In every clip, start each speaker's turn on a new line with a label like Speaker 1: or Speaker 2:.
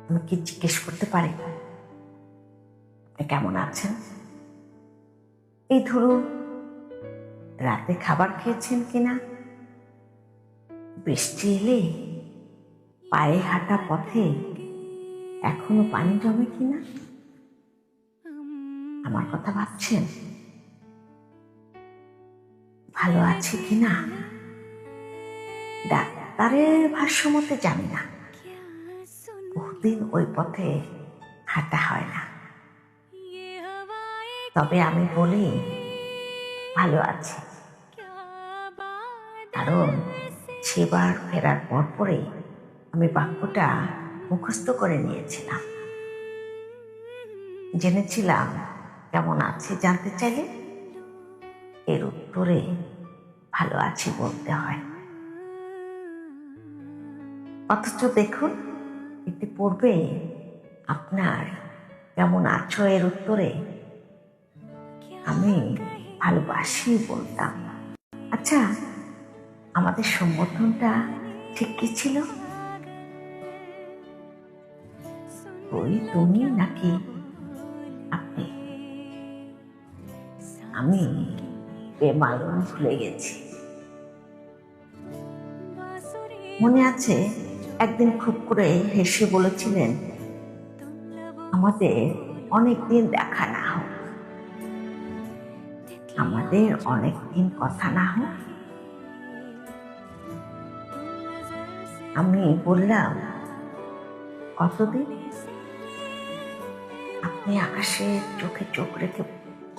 Speaker 1: আমি কি জিজ্ঞেস করতে পারি আপনি কেমন আছেন? এই ধরুন রাতে খাবার খেয়েছেন কিনা, বৃষ্টি এলে পায়ে হাঁটা পথে এখনো পানি জমে কিনা, আমার কথা ভাবছেন? ভালো আছে কিনা ডাক্তারের ভাষ্য মতে জানি না, বহুদিন ওই পথে হাঁটা হয় না। তবে আমি বলি ভালো আছি, কারণ সেবার ফেরার পরে আমি বাক্যটা মুখস্থ করে নিয়েছিলাম। জেনেছিলাম কেমন আছে জানতে চাইলে এর উত্তরে ভালো আছি বলতে হয়। অথচ দেখুন ইতিপূর্বে আপনার কেমন আছো এর উত্তরে আমি ভালোবাসি বলতাম। আচ্ছা, আমাদের সম্বোধনটা ঠিক কি ছিল? ওই তুমি নাকি আপনি? আমি বেমালুম ভুলে গেছি। মনে আছে একদিন খুব করে হেসে বলেছিলেন, আমাদের অনেকদিন দেখা না হোক, আমাদের অনেকদিন কথা না হোক। আমি বললাম কতদিন? আপনি আকাশে চোখে চোখ রেখে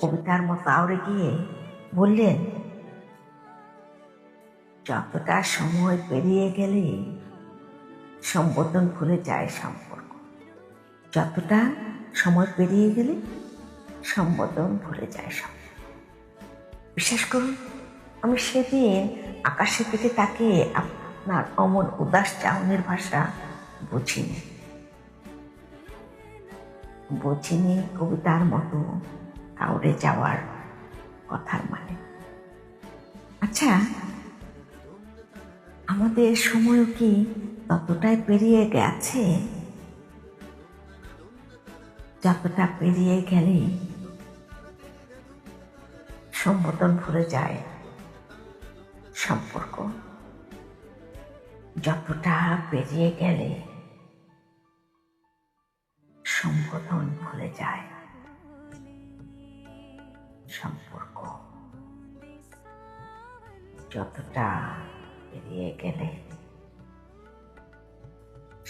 Speaker 1: কবিতার মতো আউড়ে গিয়ে বললেন, যতটা সময় পেরিয়ে গেলে সম্বোধন ভুলে যায় সম্পর্ক, যতটা সময় পেরিয়ে গেলে সম্বোধন ভুলে যায় সম্পর্ক। বিশ্বাস করুন, আমি সেদিন আকাশের দিকে তাকিয়ে আপনার অমন উদাস চাহনির ভাষা বুঝিনি কবিতার মতো আউড়ে যাওয়ার কথার মানে। আচ্ছা, আমাদের সময়ও কি ততটাই পেরিয়ে গেছে, যতটা পেরিয়ে গেলে সম্বোধন ভুলে যায় সম্পর্ক, যতটা পেরিয়ে গেলে সম্বোধন ভুলে যায় সম্পর্ক, যতটা পেরিয়ে গেলে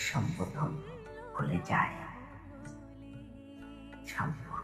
Speaker 1: সম্বোধন ভুলে যায় সম্পর্ক।